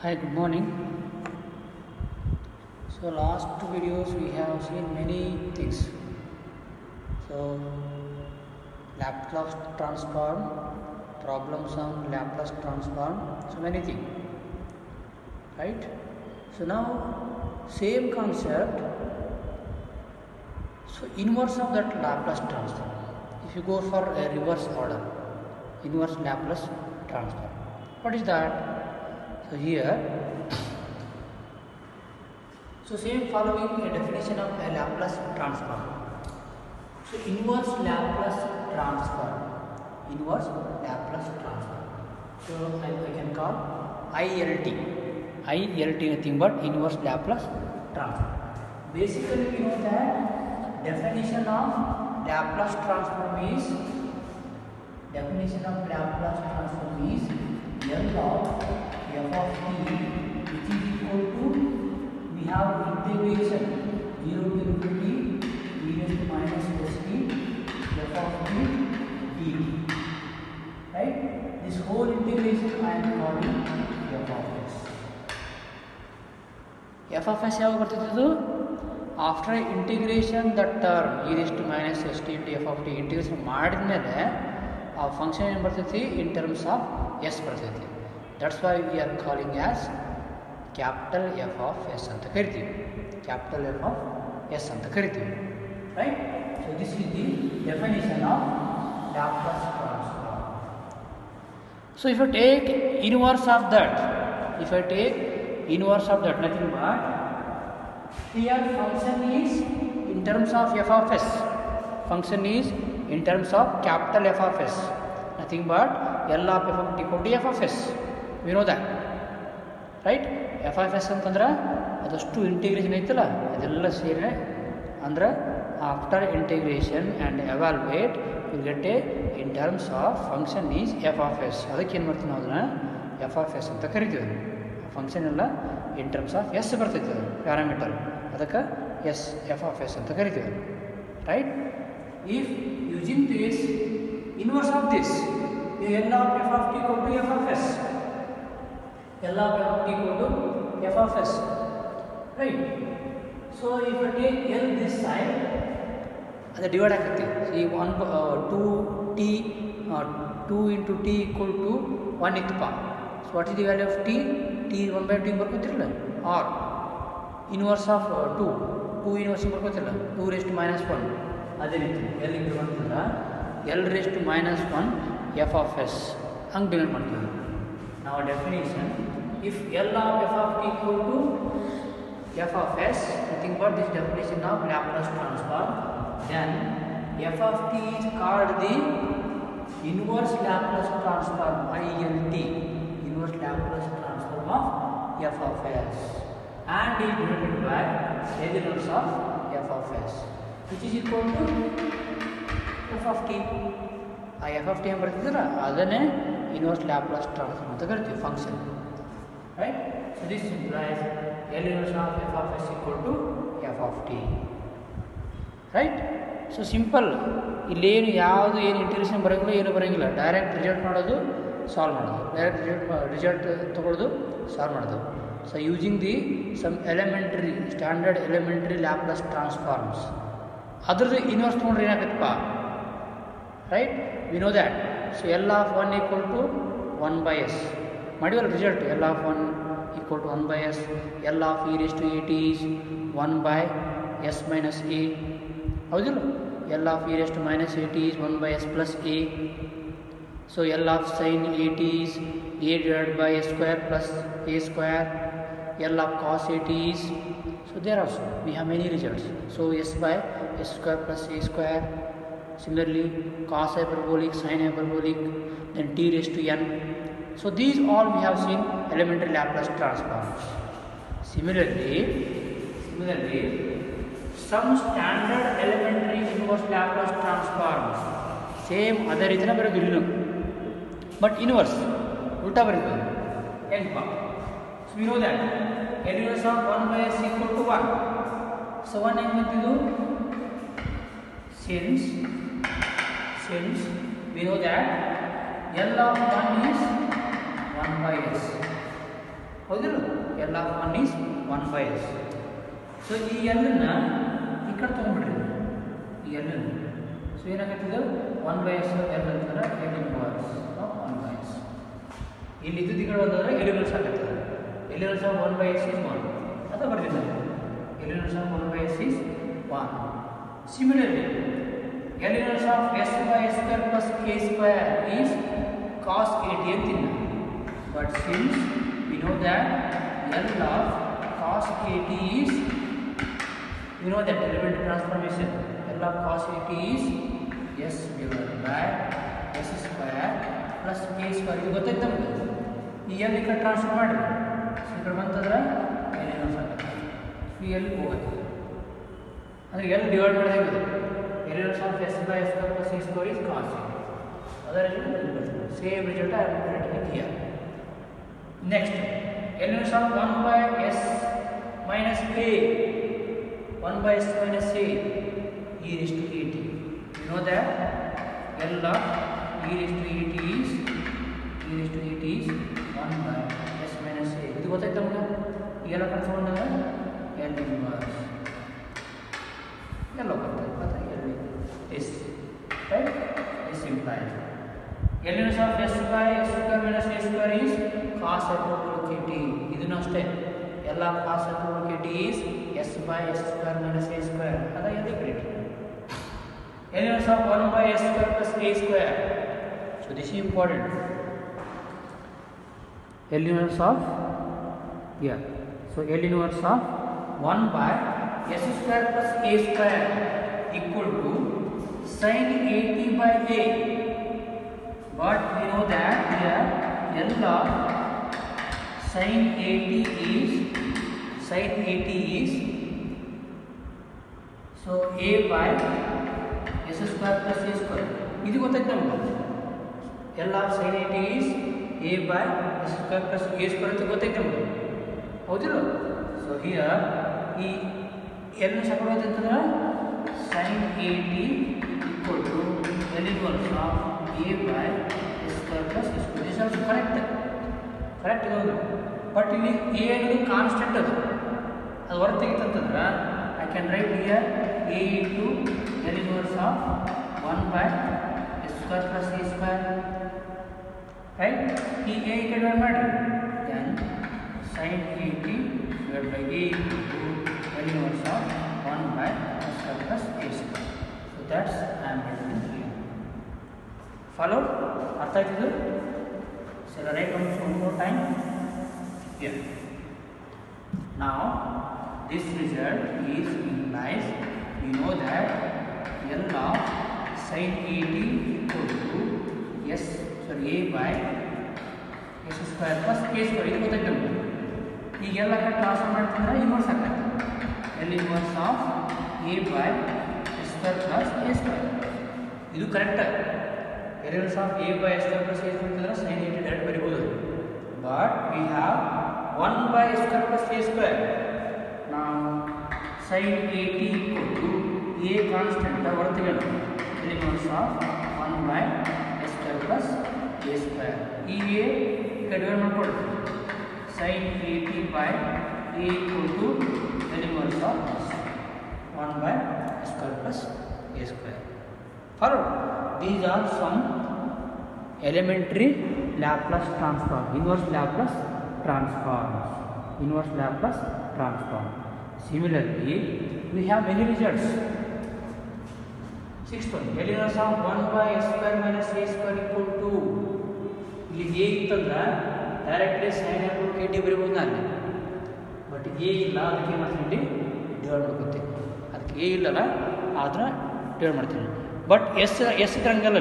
Hi, good morning. So last two videos we have seen many things. So Laplace transform, problems on Laplace transform, so many things, right? So now same concept. So inverse of that Laplace transform. If you go for a reverse order, inverse Laplace transform. What is that? So here. So same following a definition of a Laplace transform. So inverse Laplace transform. Inverse Laplace transform. So I can call ILT. ILT nothing but inverse Laplace transform. Basically we know that definition of Laplace transform is L of f of t, which is equal to, we have integration 0 to infinity e raised to minus st f of t dt, right? This whole integration I am calling f of s. F of s ಯಾವಾಗ ಬರ್ತಿದ್ದು? After integration that term e raised to minus st into f of t integration ಮಾಡಿದ್ಮೇಲೆ ಆ function ಏನು ಬರ್ತೈತಿ in terms of s ಬರ್ತೈತಿ. That's why we are calling as capital F of s ಅಂತ ಕರಿತೀವಿ. Capital F of s ಅಂತ ಕರಿತೀವಿ, right? So this is the definition of Laplace transform. So if you take inverse of that, nothing but here function is in terms of f of s. Function is in terms of capital F of s, nothing but L of f of t equal to f of s. We know that, right? f of s ಅಂತಂದ್ರೆ ಅದಷ್ಟು integration ಐತಲ್ಲ ಅದೆಲ್ಲ ಸೇರಿ ಅಂದ್ರೆ after integration and evaluate will get a in terms of function is F of S. ಅದಕ್ಕೆ ಏನು ಮಾಡ್ತೀವಿ ನಾವು ಅದನ್ನು ಎಫ್ ಆಫ್ ಎಸ್ ಅಂತ ಕರಿತೀವಿ. ಫಂಕ್ಷನ್ ಎಲ್ಲ ಇನ್ ಟರ್ಮ್ಸ್ ಆಫ್ ಎಸ್ ಬರ್ತೈತೆ ಅದು ಪ್ಯಾರಾಮೀಟರ್, ಅದಕ್ಕೆ ಎಸ್ ಎಫ್ ಆಫ್ ಎಸ್ ಅಂತ ಕರಿತೀವಿ, right? If using this inverse of this, L of f of t equal to f of s. L of f of t equal to f of s, right? So if I take L this side, that divide agate. See 2 into t equal to 1 itpa. So what is the value of t? T 1 by 2 ಬರ್ಕೋತಿರಲ್ಲ, or inverse of 2 inverse ಬರ್ಕೋತಿರಲ್ಲ, 2 raised to minus 1. ಅದೇ ರೀತಿ L into ಮಾಡ್ತಿದ್ರೆ L raise to minus 1 F of s ಹಂಗೆ divide ಮಾಡ್ತೀವಿ ನಾವು. Definition if L of F of t equal to F of s, nothing but this definition of Laplace transform, then F of t is called the inverse Laplace transform, ILT, inverse Laplace transform of F of S, and is divided by elements of F of s, which is equal to f of t. ಆ f of t ಏನು ಬರ್ತಿದ್ರೆ ಅದನ್ನೇ inverse Laplace transform ಅಂತ ಕರಿತೀವಿ function, right? So this implies L inverse of f of s equal to f of t, right? So simple, ಇಲ್ಲೇನು ಯಾವುದು ಏನು integration ಬರೋಂಗಿಲ್ಲ, ಏನು ಬರೋಂಗಿಲ್ಲ. ಡೈರೆಕ್ಟ್ ರಿಸಲ್ಟ್ ಮಾಡೋದು, ಸಾಲ್ವ್ ಮಾಡೋದು, ಡೈರೆಕ್ಟ್ ರಿಸಲ್ಟ್ ತೊಗೊಳ್ಳೋದು, ಸಾಲ್ವ್ ಮಾಡೋದು. So using the some elementary standard elementary Laplace transforms, ಅದ್ರದ್ದು ಇನ್ವರ್ಸ್ ತೊಗೊಂಡ್ರೆ ಏನಾಗುತ್ತಪ್ಪ, right? We know that. So L of 1 equal to 1 by S ಮಾಡಿವಲ್ಲ result. L of 1 equal to 1 by S, L of e raise to a t is 1 by S minus a, ಹೌದಿಲ್ಲ? L of e raise to minus a t is 1 by s plus a. So L of sine a t is a divided by a square plus a square. L of cos a t is, so there also we have many results. So s by s square plus a square. Similarly cos hyperbolic, sin hyperbolic, then t raised to n. So these all we have seen elementary Laplace transforms. Similarly some standard elementary inverse Laplace transforms same ಅದೇ ರೀತಿನೇ ಬರೋದಿಲ್ಲ, but inverse ಉಲ್ಟಾ ಬರೀತಾರೆ ಹೆಂಗಪ್ಪ? So we know that L inverse of 1 by s equal to 1. So 1 ಹೆಂಗೆ ಬಂತಿದ್ದು? Since we know that L of 1 is 1 by s, ಹೌದಿಲ್ಲ, L of one is 1/s. So ಈ ಎಲ್ಲನ್ನ ಈ ಕಡೆ ತೊಗೊಂಡ್ಬಿಡ್ರಿ, ಈ ಎಲ್ಲನ್ನು. ಸೊ ಏನಾಗತ್ತಿದ್ದು 1/s ಎಲ್ ಅಂತಾರೆ, ಎಲ್ ಇನ್ವರ್ಸ್ ಆಫ್ 1/s. ಇಲ್ಲಿ ಇದ್ದಿದ್ದು ಈ ಕಡೆ ಬಂದರೆ ಎಲಿಮೆಂಟ್ಸ್ ಆಗತ್ತದೆ. ಎಲಿಮೆಂಟ್ಸ್ ಆಫ್ 1/s is 1 ಅಂತ ಬರ್ತಿದ್ದಾರೆ. Elements of 1/s is 1. Similarly, elements of s/s² plus k² is cos 80th. But since we know that L of cos 80 is, you know that elementary transformation, L of cos 80 is s divided by s² plus k². ಇದು ಗೊತ್ತಾಯ್ತು ನಮಗೆ. ಈ L ಈ ಕಡೆ transfer ಮಾಡಿರಿ, ಈ ಕಡೆ ಬಂತಂದ್ರೆ elements ಆಗುತ್ತೆ. ಈ L ಹೋಗುತ್ತೆ ಅಂದರೆ L ಡಿವೈಡ್ ಮಾಡಿದಾಗ elements of s/s² plus k² is cos 80. Other same result I am writing here. Next, elements of 1/s minus a, 1/s minus a, e raised to 80. You know that L of e raised to 80 is 1/s minus a. ಇದು ಗೊತ್ತಾಯ್ತು ನಮಗೆ. ಎಲ್ಲ ಕನ್ಸ್ಕೊಂಡಾಗ L inverse ಎಲ್ಲ ಬರ್ತದೆ, ಮತ್ತೆ L is right. This implies elements of s/s² minus a² is cos kt. ಇದನ್ನು ಅಷ್ಟೇ, ಎಲ್ಲ cos kt is s/s² minus a². ಅದ ಎಲ್ಲಿ great. Elements of 1/s² plus a². So this is important. Elements of so L inverse of 1/s² plus a² equal to sin 80 by a. But we know that here L of sin 80 is so a by s² plus a². ಇದು ಗೊತ್ತಾಯ್ತು ನಮಗೆ. L of sin 80 is a by s² plus a² ಅಂತ ಗೊತ್ತಾಯ್ತು ನಮಗೆ, ಹೌದಿಲ್ಲ. So here ಈ L suppose ಅಂತಂದ್ರೆ sin 80 equal to L inverse of a by s² plus a². This is also correct ಇದು. ಬಟ್ ಇಲ್ಲಿ a ಅನ್ನೋದು ಕಾನ್ಸ್ಟೆಂಟ್, ಅದು ಹೊರ ತೆಗಿತಂತಂದ್ರೆ I can write here a into L inverse of 1/s² plus a². Right, ಈ a divide ಮಾಡಿ then sin 80 divided by a into L inverse of 1/s² plus a². So that's I am writing here. Follow? ಅರ್ಥ ಆಯ್ತಿದ್ದು? So write one more time here. Now this result is implies we know that L of sin 80 equal to a by s² plus k². ಇದು ಗೊತ್ತಾಯ್ತು ನಮಗೆ. ಈಗ ಎಲ್ಲ ಕಡೆ transfer ಮಾಡ್ತಿದ್ರೆ inverse ಆಗ್ತದೆ. L inverse of a by s² plus a². ಇದು correct. Elements of a by s² plus a² ಅಂತಂದ್ರೆ sin 80 ಡೈರೆಕ್ಟ್ ಬರೀಬಹುದು. But we have 1/s² plus a². Now sin 80 equal to a constant ಹೊರತೆಗೆಯೋಣ. L inverse of 1/s² plus a². ಈ a divide ಮಾಡ್ಕೊಳ್ಳಿ. sin 80 by a equal to L inverse of 1/s² plus a². Follow? These are some elementary Laplace transform, inverse Laplace transform. Similarly, we have many results. Sixth one, L inverse of 1/s² minus a² equal to, ಇಲ್ಲಿ a ಇತ್ತಂದ್ರೆ directly sin kt ಬರೀಬಹುದು ನಾನು. But a ಇಲ್ಲ, ಅದಕ್ಕೆ ಏನು ಮಾಡ್ತೀನಿ, ಇಲ್ಲಿ divide ಮಾಡ್ಕೊತೀನಿ. ಅದಕ್ಕೆ a ಇಲ್ಲಲ್ಲ, ಆದ್ರೆ ಡಿವೈಡ್ ಮಾಡ್ತೀನಿ. ಬಟ್ ಎಸ್ ಇದ್ರೆ ಹಂಗಲ್ಲ,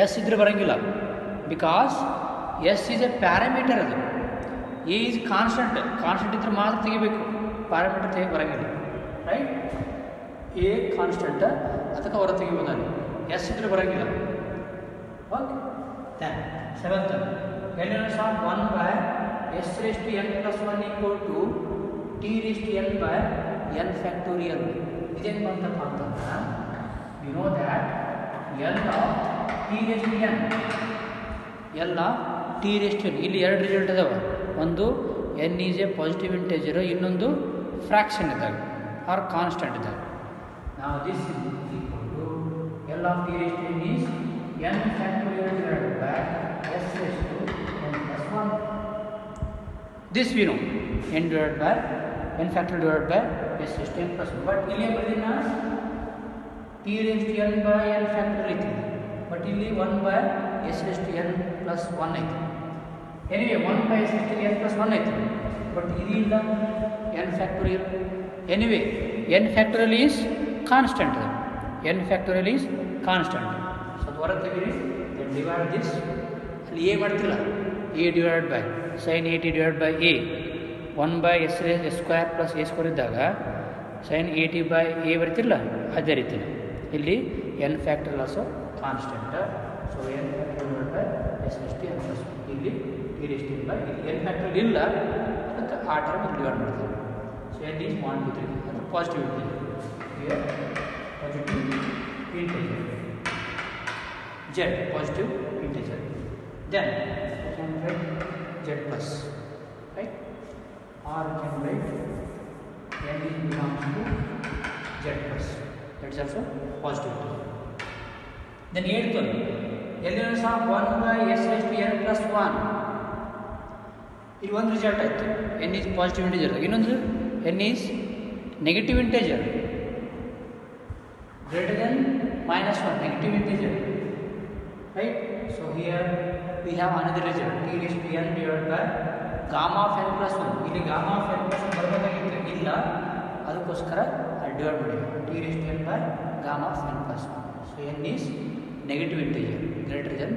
ಎಸ್ ಇದ್ರೆ ಬರೋಂಗಿಲ್ಲ. Because s is a parameter. ಅದು ಎ ಈಸ್ ಕಾನ್ಸ್ಟೆಂಟ್ ಇದ್ರೆ ಮಾತ್ರ ತೆಗಿಬೇಕು, ಪ್ಯಾರಾಮೀಟರ್ ತೆಗಿ ಬರೋಂಗಿಲ್ಲ. ರೈಟ್, ಎ ಕಾನ್ಸ್ಟೆಂಟ್, ಅದಕ್ಕೆ ಹೊರ ತೆಗಿಬೋದು ನಾನು. ಎಸ್ ಇದ್ರೆ ಬರೋಂಗಿಲ್ಲ. Okay, then seventh, L inverse of 1/s raised to n plus 1 equal to t raised to n by n factorial. ಇದೇನು ಬಂತಪ್ಪ ಅಂತಂದ್ರೆ you know that L of t raised to n, L of t raised to n, ಇಲ್ಲಿ ಎರಡು result ಅದಾವ. ಒಂದು n is a positive integer, ಇನ್ನೊಂದು fraction ಇದ್ದಾಗ or constant ಇದ್ದಾಗ. ನಾವು this is equal to L of t raised to n is n factorial divided by s raised to n plus 1. This we know, n divided by n factorial divided by s raised to n plus 1. But ಇಲ್ಲಿ ಬರೆದಿನ t raised to n by n factorial ಐತಿ, but ಇಲ್ಲಿ 1 by s raised to n plus 1 ಐತಿ. Anyway 1 by s raised to n plus 1 ಐತಿ, but ಇಲ್ಲಿಂದ n factorial. Anyway n factorial is constant. n factorial is constant. So ಅದು ಹೊರ ತೆಗೀರಿ, then divide this. ಅಲ್ಲಿ a ಮಾಡ್ತಿಲ್ಲ, a divided by sin at divided by a 1 by s square plus a square ಇದ್ದಾಗ sin at by a ಬರ್ತಿಲ್ಲ, ಅದೇ ರೀತಿ ಇಲ್ಲಿ n factorial also constant. So n factorial divided by s raised to n plus 1. ಇಲ್ಲಿ t raised to n by n factorial ಇಲ್ಲ, ಅದಕ್ಕೆ ಆ term divide ಮಾಡ್ತೀವಿ. So n is 1 2 3 ಅದು positive integer. Here positive integer, z positive integer. Then we can write z plus, right? Or we can write n is belongs to z plus. That's also positive integer. Then 8th one, elements of 1 by s raised to n plus 1. ಇಲ್ಲಿ ಒಂದು result ಆಯಿತು, n is positive integer. ಇನ್ನೊಂದು n is negative integer, greater than minus 1, negative integer, right? So here we have another result, t raised to n divided by gamma of n plus 1. ಇಲ್ಲಿ gamma of n plus 1 ಬರಬೇಕಾಗಿತ್ತು, ಇಲ್ಲ, ಅದಕ್ಕೋಸ್ಕರ divide ಮಾಡಿ t raised to n by gamma of n plus 1. So n is negative integer, greater than,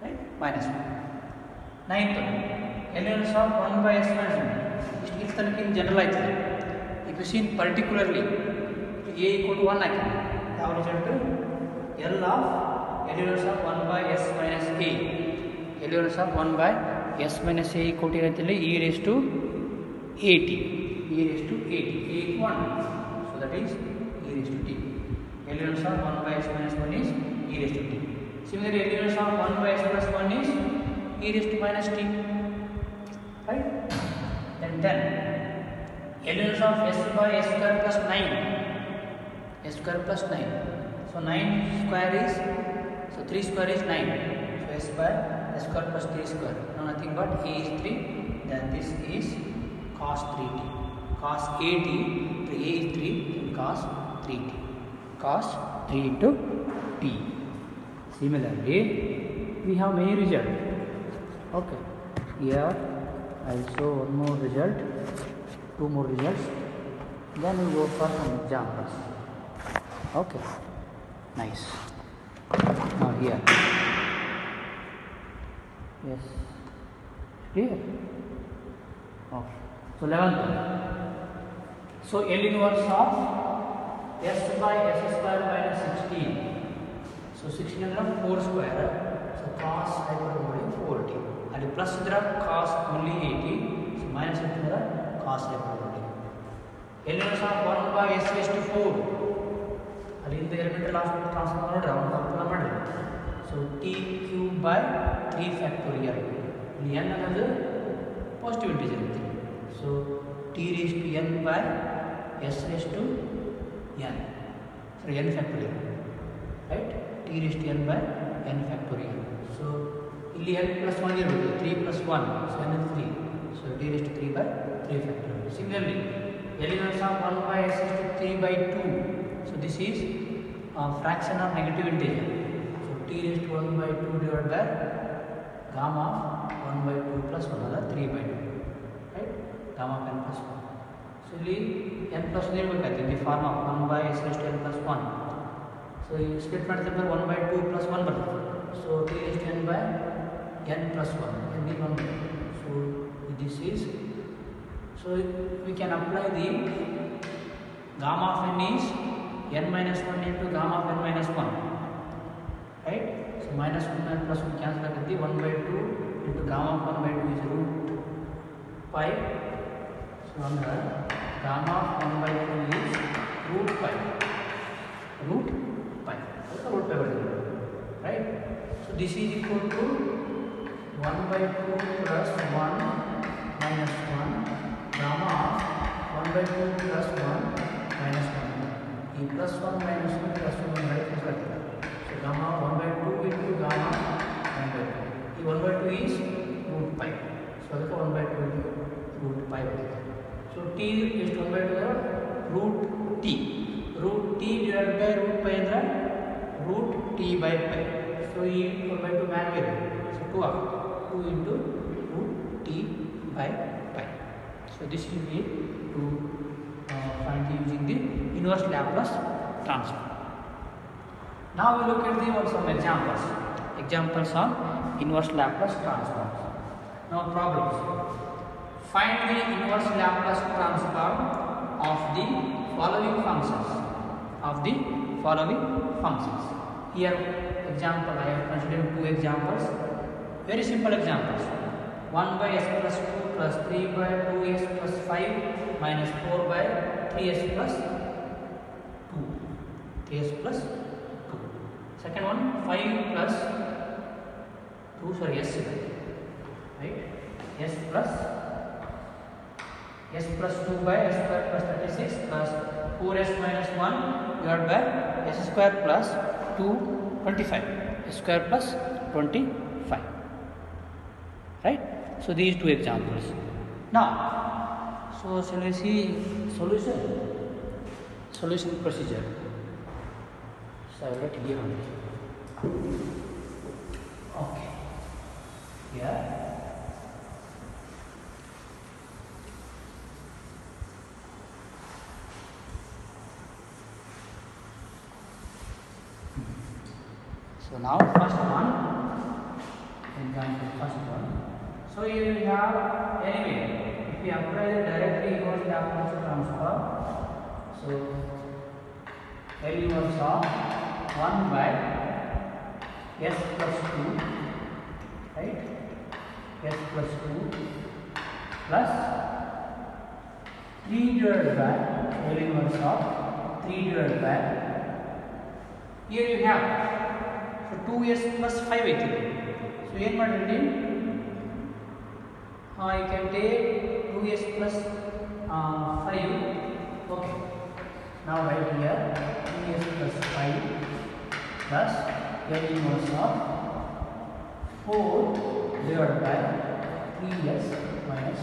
right, minus 1. 9th one, elements of 1 by s minus 1. ಇಷ್ಟು ತನಕ in general ಆಯ್ತದೆ. If you seen particularly a equal to 1 ಹಾಕಿ ಯಾವ result, L of elements of 1 by s minus a, elements of 1 by s minus a equal to ಏನಂತೇಳಿ e raised to 80, e raised to 80, a is 1, so that is e raised to t. Elements of 1 by s minus 1 is e raised to t. Similarly elements of 1 by s plus 1 is e raised to minus t, right? Then elements of s by s square plus 9, s square plus 9. So 9 square is, so 3 square is 9. So s square plus 3 square. Now nothing but a is 3. Then this is cos 3t. Cos 8t. So a is 3 and cos 3t. Cos 3 into t. Similarly, we have many results. Okay. Here I will show one more result, two more results. Then we go for some examples. Okay, nice. Now here, yes, clear. Okay, so 11th one. So L inverse of s by s square minus 16. So 16 is 4 square. So cos hyperbole 4t. And plus idra cos only 80. So minus idra cos hyperbole. L inverse of 1 by s raised to 4. ಅಲ್ಲಿಂದ element last transfer ಮಾಡಿದ್ರೆ ಅವನು ಅನುಕೂಲ ಮಾಡಿರಿ. So t cube by 3 factorial. ಇಲ್ಲಿ n ಅನ್ನೋದು positive integer ಐತಿ. So t raise to n by s raise to n, ಸರಿ n factorial, right? T raise to n by n factorial. So ಇಲ್ಲಿ n plus 1 ಇರಬೇಕು, 3 plus 1, so n is 3. So t raise to 3 by 3 factorial. Similarly elements of 1 by s raise to 3 by 2. So this is fraction of negative integer. So t raised to 1 by 2 divided by gamma 1 by 2 plus 1 is 3 by 2, right? Gamma of n plus 1. So ಇಲ್ಲಿ n plus 1 ಇರಬೇಕಾಯ್ತು in the form of 1 by s raised to n plus 1. So you split ಮಾಡಿದ್ರೆ 1 by 2 plus 1 ಬರ್ತದೆ. So t raised to n by n plus 1, n is 1. So this is, so we can apply the gamma of n is n minus 1 into gamma of n minus 1, right? So minus 1 and plus 1 cancel ಆಗುತ್ತೆ. 1 by 2 into gamma of 1 by 2 is root pi. So under gamma of 1 by 2 is root pi. Root pi. Root pi, right? So this is equal to 1 by 2 plus 1 minus 1 gamma of 1 by 2 plus 1 minus 1. E plus 1 minus 1 plus 1 minus 1. So gamma 1 by 2 into gamma 1 by 2. E 1 by 2 is root pi. So that's 1 by 2 into root pi. So t is 1 by 2 root t. Root t divided by root pi and root t by pi. So e 1 by 2 man will. So 2 into root t by pi. So this will be to find using the inverse Laplace transform. Now we look at some examples. Examples on inverse Laplace transforms. Now problems. Find the inverse Laplace transform of the following functions. Here example I have considered 2 examples. Very simple examples. 1 by s plus 2 plus 3 by 2s plus 5 minus 4 by 3s plus 2. 3s plus 2. Second one 5 plus 2 sorry s right s plus 2 by s square plus 36 plus 4s minus 1 divided by s square plus 2 25 s square plus 25 right. So these 2 examples. Now so shall we see solution procedure. So I will write here only. Okay, here so now first one example first one. So here we have anyway if we apply the directly inverse Laplace transform, so L inverse of 1 by s plus 2 right s plus 2 plus 3 divided by L inverse of 3 divided by here you have so 2s plus 5 I think. So ಏನು ಮಾಡಿರಿ you can take 2s plus 5 okay. Now right here 2s plus 5 plus L inverse of 4 divided by 3s minus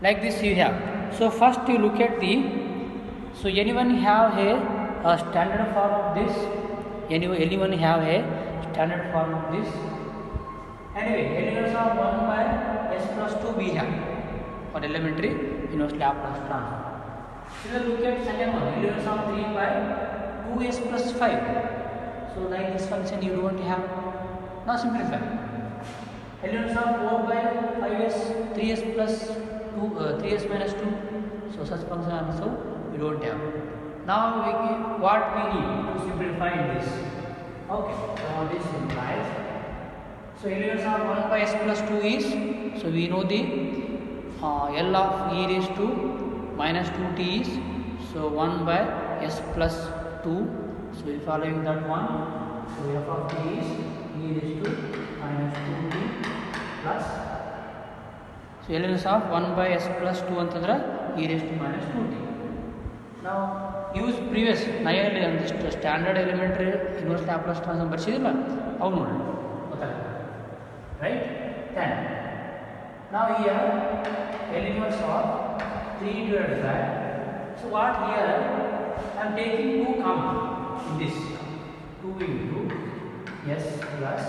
like this you have. So first you look at the so anyone have a standard form of this? Anyone have a standard form of this? Anyway, L inverse of 1 by s plus 2 we have for elementary inverse Laplace transform. So look at second one, L inverse of 3 by 2s plus 5. So like this function you don't have. Now simplify. L inverse of 4 by 5s 3s plus 2 3s minus 2. So such function also we don't have. Now what we need to simplify this? Okay, so this implies. So L inverse of 1 by s plus 2 is, so we know the L of e raised to minus 2t is, so 1 by s plus 2. So we following that one. So f of t is e raised to minus 2t plus. So L inverse of 1 by s plus 2 ಅಂತಂದ್ರೆ e raised to minus 2t. Now use previous ನೈಯಲ್ಲಿ ಒಂದಿಷ್ಟು standard elementary inverse Laplace transform ಬರ್ಸಿದಿಲ್ಲ ಅವು ನೋಡಿ ಗೊತ್ತಾಗುತ್ತೆ right. Then now here L inverse of 3 divided by, so what here I am taking 2 common in this 2 into s plus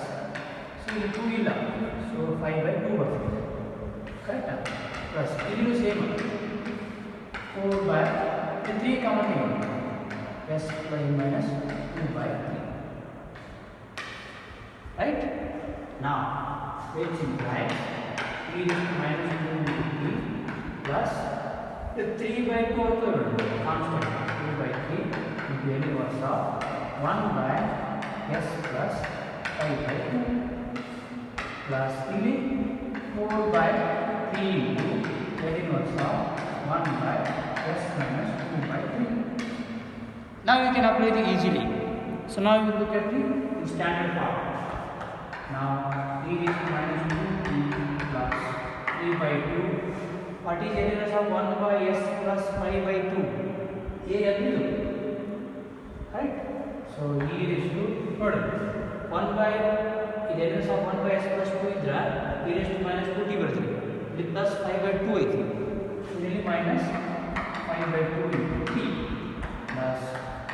so in 2 illa so 5 by 2 ಬರ್ತದೆ correct plus ಇಲ್ಲಿ same 4 by 3 common here s plus minus 2 by 3 right. Now which implies e raised to minus 2 into t plus the 3 by 2 also constant 2 by 3 into L inverse of 1 by s plus 5 by 2 plus 4 by 3 into L inverse of 1 by s minus 2 by 3. Now you can apply it easily. So now we look at the standard form. Now e raised to minus 2t plus 3 by 2. What is inverse of 1 by s plus 5 by 2? A agree, right? So e raised to 1 by inverse of 1 by s plus 2 idra e raised to minus 2t ಬರ್ತದೆ. ಇಲ್ಲಿ plus 5 by 2 ಐತಿ. ಇಲ್ಲಿ minus 5 by 2 into t plus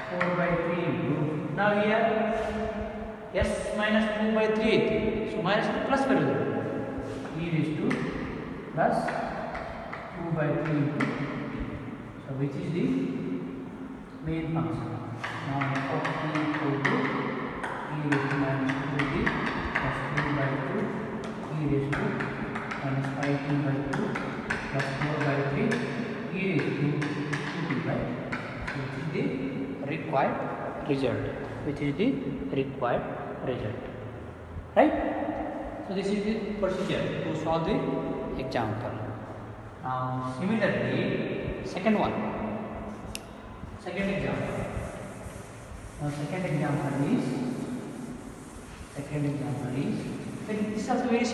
4 by 3 into. Now here s minus 2 by 3 ಐತಿ. So minus plus ಬರ್ತದೆ. e raised to plus 2 by 3 into. So which is the main function. Now f of t equal to e raised to minus 2t plus 2 by 2 e raised to minus 5t by 2 plus 4 by 3 e raised to 2t by 2. So which is the required result. Which is the required result. Right? So this is the procedure to solve the example. Now similarly, second example. Now second example is this is also very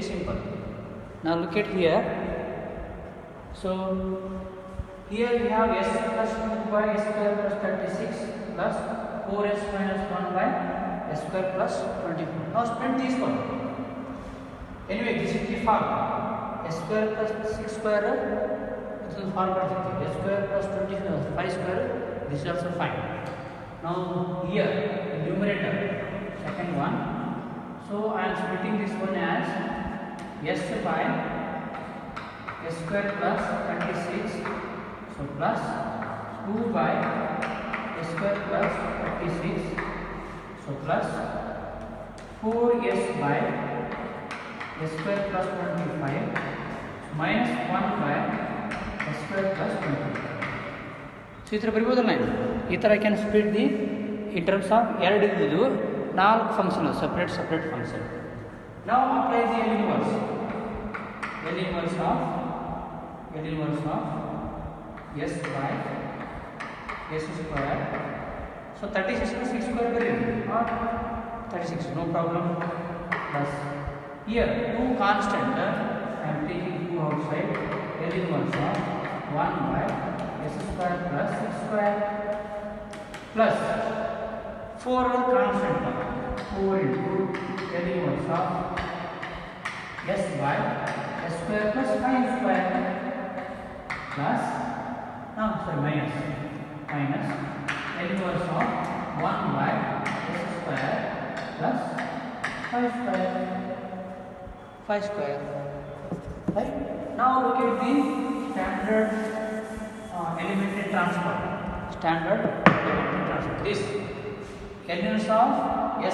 simple. Now look at here. So here we have s plus 2 by s square plus 36 plus 4s minus 1 by s square plus 24. Now split this one. Anyway, this is the form. S square plus 6 square, this is form per s square plus 5 square, this is also fine. Now here, the numerator, second one. So I am splitting this one as s by s square plus 36, so plus 2 by s square plus 36, so plus 4s by s square plus 25 minus 1 by s square plus 25. So ಈ ಥರ ಬರಿಬೋದಲ್ಲ ಈ ಥರ can split the in terms of ಎರಡು ಇದ್ದು 4 function separate function. Now apply the L inverse of s by s square. So 36 plus 6 square bariye or 36, no problem. Plus here 2 constant, I am taking 2 outside. L inverse of 1 by s square plus 6 square plus 4 constant, 4 into L inverse of s by s square plus 5 square plus minus L inverse of 1 by s square plus 5 square. Right? Now look at the standard elementary transfer. This L inverse of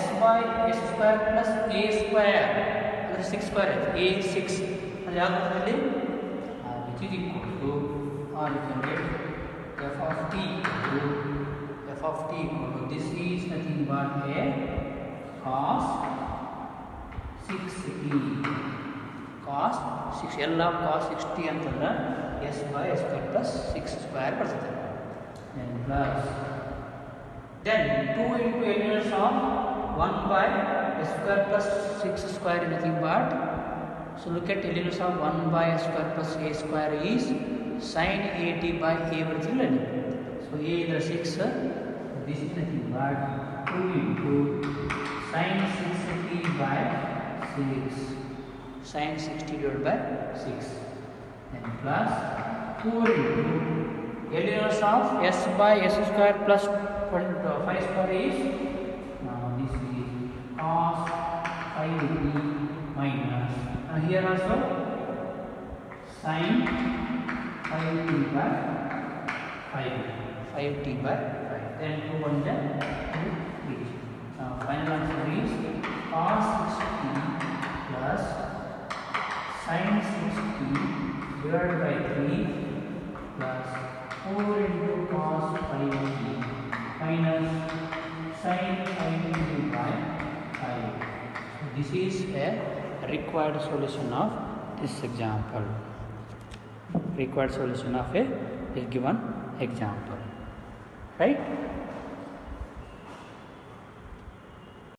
s by s square plus a square. 6 square a 6 which is equal to, or you can get f of t equal to this is nothing but a cos 6t L of cos 6t ಅಂತಂದ್ರೆ s by s square plus 6 square ಬರ್ತದೆ. Then 2 into L inverse of 1 by s square plus 6 square is nothing but, so look at L inverse of 1 by s square plus a square is sin at by a ಬರ್ತದೆ. So a is 6, this is nothing but 2 into sin 6t by 6, sin 60 divided by 6, then plus 4 into L inverse of s by s square plus 5 square is, now this is cos 5t minus, and here also sin 5t by 5t by 5, then 2 1 then 2 each. Now final answer is cos 6t plus sin 6t divided by 3 plus 4 into cos 5t minus sin 5t by 5. So this is a required solution of this example. Required solution of a given example, right?